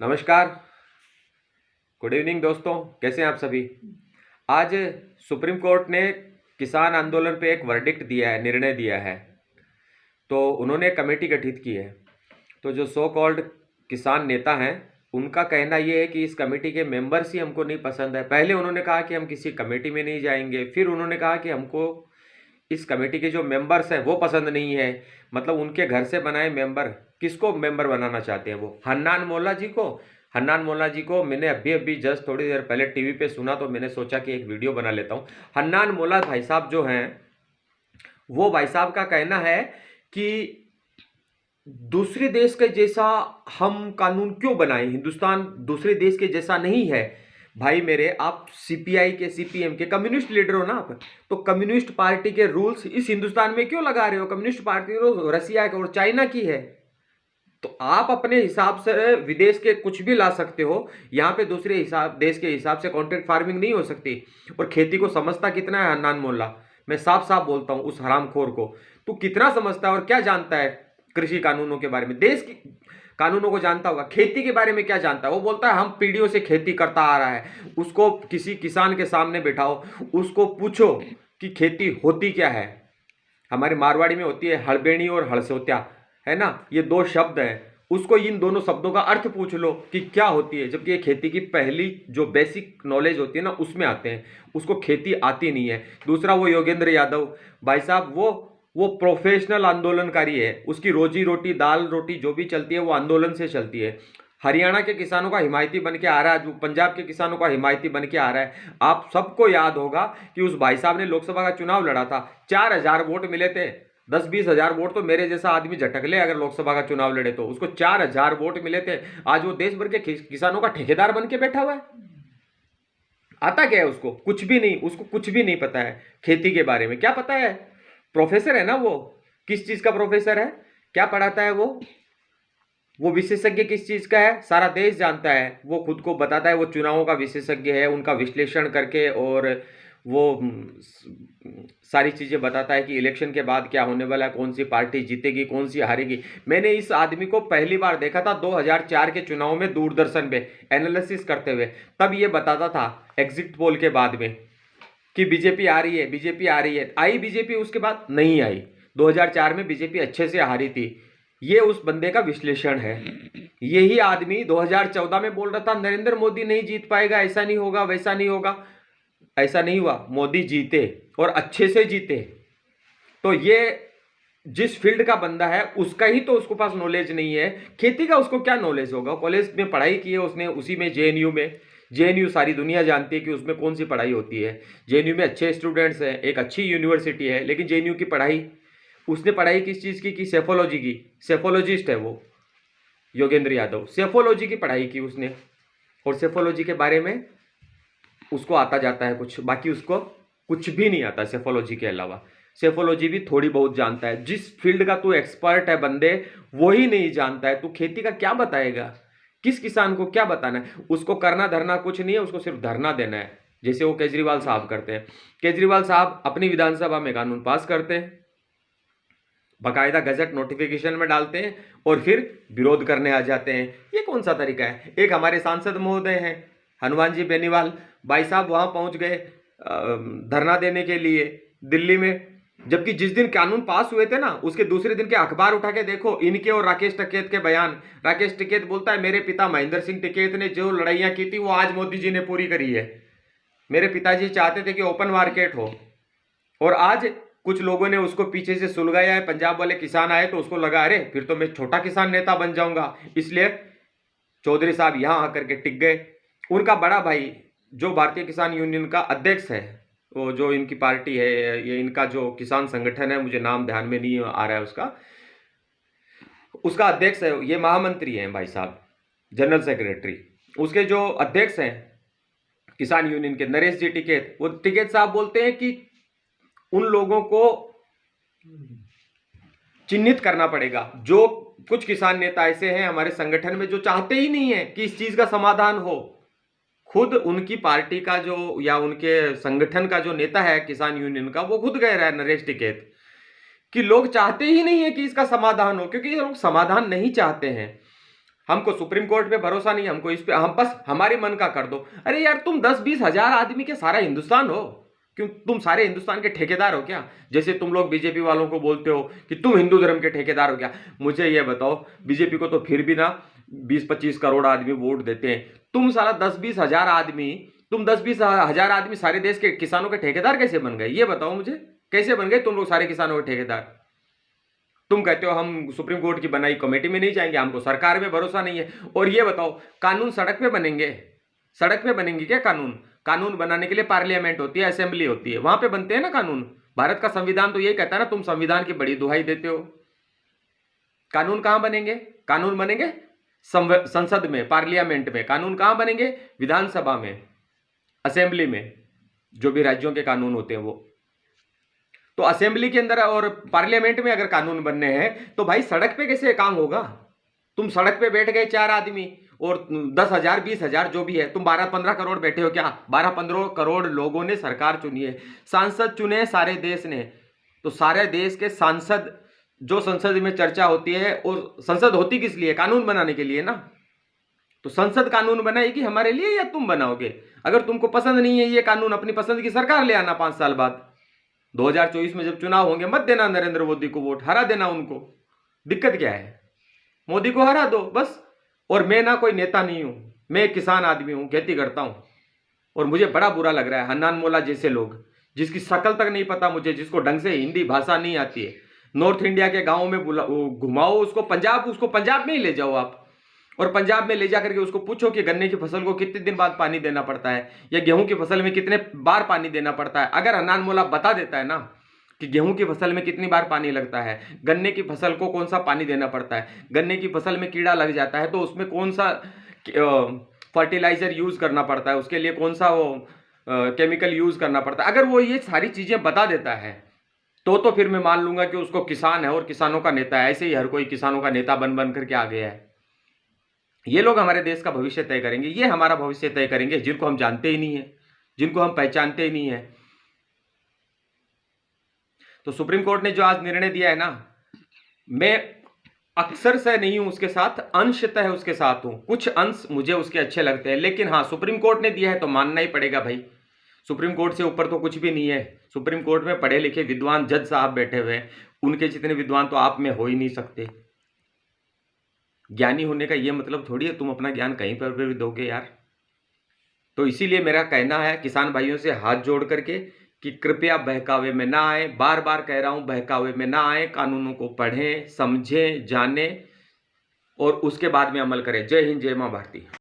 नमस्कार, good evening दोस्तों। कैसे हैं आप सभी। आज सुप्रीम कोर्ट ने किसान आंदोलन पे एक वर्डिक्ट दिया है, निर्णय दिया है। तो उन्होंने एक कमेटी गठित की है। तो जो सो कॉल्ड किसान नेता हैं, उनका कहना ये है कि इस कमेटी के मेंबर्स ही हमको नहीं पसंद है। पहले उन्होंने कहा कि हम किसी कमेटी में नहीं जाएंगे, फिर उन्होंने कहा कि हमको इस कमेटी के जो मेंबर्स हैं वो पसंद नहीं है। मतलब उनके घर से बनाए मेंबर, किसको मेंबर बनाना चाहते हैं वो? हन्नान मोल्ला जी को मैंने अभी अभी जस्ट थोड़ी देर पहले टीवी पे सुना, तो मैंने सोचा कि एक वीडियो बना लेता हूँ। हन्नान मोल्ला भाई साहब जो हैं, वो भाई साहब का कहना है कि दूसरे देश के जैसा हम कानून क्यों बनाएं, हिंदुस्तान दूसरे देश के जैसा नहीं है। भाई मेरे, आप सीपीआई के, सीपीएम के कम्युनिस्ट लीडर हो ना आप, तो कम्युनिस्ट पार्टी के रूल्स इस हिंदुस्तान में क्यों लगा रहे हो? कम्युनिस्ट पार्टी तो रसिया और चाइना की है। तो आप अपने हिसाब से विदेश के कुछ भी ला सकते हो, यहाँ पे दूसरे देश के हिसाब से कॉन्ट्रैक्ट फार्मिंग नहीं हो सकती। और खेती को समझता कितना है हन्नान मोल्ला? मैं साफ साफ बोलता हूँ उस हरामखोर को, तू कितना समझता है और क्या जानता है कृषि कानूनों के बारे में? देश की कानूनों को जानता होगा, खेती के बारे में क्या जानता है? वो बोलता है हम पीढ़ियों से खेती करता आ रहा है। उसको किसी किसान के सामने बैठाओ, उसको पूछो कि खेती होती क्या है। हमारे मारवाड़ी में होती है हड़बेणी और हड़सोत्या, है ना, ये दो शब्द हैं। उसको इन दोनों शब्दों का अर्थ पूछ लो कि क्या होती है, जबकि ये खेती की पहली जो बेसिक नॉलेज होती है ना, उसमें आते हैं। उसको खेती आती नहीं है। दूसरा, वो योगेंद्र यादव भाई साहब, वो प्रोफेशनल आंदोलनकारी है। उसकी रोजी रोटी, दाल रोटी जो भी चलती है वो आंदोलन से चलती है। हरियाणा के किसानों का हिमायती बन के आ रहा है, पंजाब के किसानों का हिमायती बन के आ रहा है। आप सबको याद होगा कि उस भाई साहब ने लोकसभा का चुनाव लड़ा था, 4,000 वोट मिले थे। 10-20 हज़ार वोट तो मेरे जैसा आदमी झटक ले, अगर लोकसभा का चुनाव लड़े तो उसको 4,000 वोट मिले थे। आज वो देश भर के किसानों का ठेकेदार बन के बैठा हुआ है। आता क्या है उसको? कुछ भी नहीं, उसको कुछ भी नहीं पता है खेती के बारे में। क्या पता है? प्रोफेसर है ना वो। किस चीज का प्रोफेसर है? क्या पढ़ाता है वो विशेषज्ञ किस चीज का है? सारा देश जानता है। वो खुद को बताता है वो चुनावों का विशेषज्ञ है, उनका विश्लेषण करके, और वो सारी चीजें बताता है कि इलेक्शन के बाद क्या होने वाला है, कौन सी पार्टी जीतेगी, कौन सी हारेगी। मैंने इस आदमी को पहली बार देखा था 2004 के चुनाव में, दूरदर्शन पे एनालिसिस करते हुए। तब ये बताता था एग्जिट पोल के बाद में कि बीजेपी आ रही है, बीजेपी आ रही है। आई बीजेपी, उसके बाद नहीं आई। 2004 में बीजेपी अच्छे से हारी थी। ये उस बंदे का विश्लेषण है। यही आदमी 2014 में बोल रहा था नरेंद्र मोदी नहीं जीत पाएगा, ऐसा नहीं होगा, वैसा नहीं होगा। ऐसा नहीं हुआ, मोदी जीते और अच्छे से जीते। तो ये जिस फील्ड का बंदा है उसका ही तो उसके पास नॉलेज नहीं है। खेती का उसको क्या नॉलेज होगा? कॉलेज में पढ़ाई की है उसने, उसी में जेएनयू में। जेएनयू सारी दुनिया जानती है कि उसमें कौन सी पढ़ाई होती है। जेएनयू में अच्छे स्टूडेंट्स हैं, एक अच्छी यूनिवर्सिटी है, लेकिन जेएनयू की पढ़ाई, उसने पढ़ाई किस चीज़ की? सेफोलॉजी की। सेफोलॉजिस्ट है वो योगेंद्र यादव। सेफोलॉजी की पढ़ाई की उसने, और सेफोलॉजी के बारे में उसको आता जाता है कुछ, बाकी उसको कुछ भी नहीं आता सेफोलॉजी के अलावा। सेफोलॉजी भी थोड़ी बहुत जानता है। जिस फील्ड का तू एक्सपर्ट है बंदे, वो ही नहीं जानता है, तू खेती का क्या बताएगा? किस किसान को क्या बताना है? उसको करना धरना कुछ नहीं है, उसको सिर्फ धरना देना है, जैसे वो केजरीवाल साहब करते हैं। केजरीवाल साहब अपनी विधानसभा में कानून पास करते हैं, बाकायदा गजट नोटिफिकेशन में डालते हैं, और फिर विरोध करने आ जाते हैं। ये कौन सा तरीका है? एक हमारे सांसद महोदय हैं हनुमान जी बेनीवाल भाई साहब, वहां पहुंच गए धरना देने के लिए दिल्ली में। जबकि जिस दिन कानून पास हुए थे ना, उसके दूसरे दिन के अखबार उठा के देखो, इनके और राकेश टिकैत के बयान। राकेश टिकैत बोलता है मेरे पिता महेंद्र सिंह टिकैत ने जो लड़ाइयां की थी वो आज मोदी जी ने पूरी करी है। मेरे पिताजी चाहते थे कि ओपन मार्केट हो, और आज कुछ लोगों ने उसको पीछे से सुलगाया है। पंजाब वाले किसान आए तो उसको लगा अरे फिर तो मैं छोटा किसान नेता बन जाऊंगा, इसलिए चौधरी साहब यहां आकर के टिक गए। उनका बड़ा भाई जो भारतीय किसान यूनियन का अध्यक्ष है, वो जो इनकी पार्टी है, ये इनका जो किसान संगठन है, मुझे नाम ध्यान में नहीं आ रहा है उसका अध्यक्ष है, ये महामंत्री हैं भाई साहब, जनरल सेक्रेटरी। उसके जो अध्यक्ष हैं किसान यूनियन के, नरेश जी टिकैत, वो टिकैत साहब बोलते हैं कि उन लोगों को चिन्हित करना पड़ेगा। जो कुछ किसान नेता ऐसे हैं हमारे संगठन में जो चाहते ही नहीं है कि इस चीज का समाधान हो। खुद उनकी पार्टी का जो, या उनके संगठन का जो नेता है किसान यूनियन का, वो खुद कह रहा है, नरेश टिकैत, कि लोग चाहते ही नहीं है कि इसका समाधान हो, क्योंकि ये लोग समाधान नहीं चाहते हैं। हमको सुप्रीम कोर्ट पे भरोसा नहीं, हमको इस पे, हम बस हमारी मन का कर दो। अरे यार तुम 10-20 हजार आदमी के सारा हिंदुस्तान हो, क्यों तुम सारे हिंदुस्तान के ठेकेदार हो क्या? जैसे तुम लोग बीजेपी वालों को बोलते हो कि तुम हिंदू धर्म के ठेकेदार हो क्या? मुझे ये बताओ, बीजेपी को तो फिर भी ना 20-25 करोड़ आदमी वोट देते हैं, तुम सारा 10-20 हजार आदमी, तुम 10-20 हजार आदमी सारे देश के किसानों के ठेकेदार कैसे बन गए? ये बताओ मुझे, कैसे बन गए तुम लोग सारे किसानों के ठेकेदार? तुम कहते हो हम सुप्रीम कोर्ट की बनाई कमेटी में नहीं जाएंगे, हमको सरकार में भरोसा नहीं है। और ये बताओ, कानून सड़क पे बनेंगे? सड़क पे बनेंगे क्या कानून? कानून बनाने के लिए पार्लियामेंट होती है, असेंबली होती है, वहां पे बनते हैं ना कानून। भारत का संविधान तो यही कहता है ना, तुम संविधान की बड़ी दुहाई देते हो। कानून कहां बनेंगे? कानून बनेंगे संसद में, पार्लियामेंट में। कानून कहां बनेंगे? विधानसभा में, असेंबली में, जो भी राज्यों के कानून होते हैं वो। तो असेंबली के अंदर और पार्लियामेंट में अगर कानून बनने हैं तो भाई सड़क पे कैसे काम होगा? तुम सड़क पे बैठ गए 4 आदमी और 10,000 20,000 जो भी है, तुम 12-15 करोड़ बैठे हो क्या? 12-15 करोड़ लोगों ने सरकार चुनी है, सांसद चुने सारे देश ने। तो सारे देश के सांसद, जो संसद में चर्चा होती है, और संसद होती किस लिए? कानून बनाने के लिए ना। तो संसद कानून बनाएगी हमारे लिए या तुम बनाओगे? अगर तुमको पसंद नहीं है ये कानून, अपनी पसंद की सरकार ले आना 5 साल बाद। 2024 में जब चुनाव होंगे मत देना नरेंद्र मोदी को वोट, हरा देना उनको। दिक्कत क्या है? मोदी को हरा दो बस। और मैं ना कोई नेता नहीं हूं, मैं एक किसान आदमी हूं, खेती करता हूं। और मुझे बड़ा बुरा लग रहा है हन्नान मोला जैसे लोग, जिसकी शक्ल तक नहीं पता मुझे, जिसको ढंग से हिंदी भाषा नहीं आती है, नॉर्थ इंडिया के गाँव में घुमाओ उसको, पंजाब में ही ले जाओ आप, और पंजाब में ले जाकर के उसको पूछो कि गन्ने की फसल को कितने दिन बाद पानी देना पड़ता है, या गेहूं की फसल में कितने बार पानी देना पड़ता है। अगर हन्नान मोला बता देता है ना कि गेहूं की फसल में कितनी बार पानी लगता है, गन्ने की फसल को कौन सा पानी देना पड़ता है, गन्ने की फसल में कीड़ा लग जाता है तो उसमें कौन सा फर्टिलाइजर यूज करना पड़ता है, उसके लिए कौन सा वो केमिकल यूज करना पड़ता है, अगर वो ये सारी चीजें बता देता है तो फिर मैं मान लूंगा कि उसको किसान है और किसानों का नेता है। ऐसे ही हर कोई किसानों का नेता बन बन करके आ गया है। ये लोग हमारे देश का भविष्य तय करेंगे, ये हमारा भविष्य तय करेंगे, जिनको हम जानते ही नहीं है, जिनको हम पहचानते ही नहीं है। तो सुप्रीम कोर्ट ने जो आज निर्णय दिया है ना, मैं अक्सर से नहीं हूं उसके साथ, अंशतः उसके साथ हूं। कुछ अंश मुझे उसके अच्छे लगते हैं, लेकिन हाँ, सुप्रीम कोर्ट ने दिया है तो मानना ही पड़ेगा भाई। सुप्रीम कोर्ट से ऊपर तो कुछ भी नहीं है। सुप्रीम कोर्ट में पढ़े लिखे विद्वान जज साहब बैठे हुए हैं, उनके जितने विद्वान तो आप में हो ही नहीं सकते। ज्ञानी होने का ये मतलब थोड़ी है तुम अपना ज्ञान कहीं पर भी दोगे यार। तो इसीलिए मेरा कहना है किसान भाइयों से हाथ जोड़ करके कि कृपया बहकावे में ना आए। बार बार कह रहा हूं, बहकावे में ना आए, कानूनों को पढ़ें, समझें, जानें और उसके बाद में अमल करें। जय हिंद, जय मां भारती।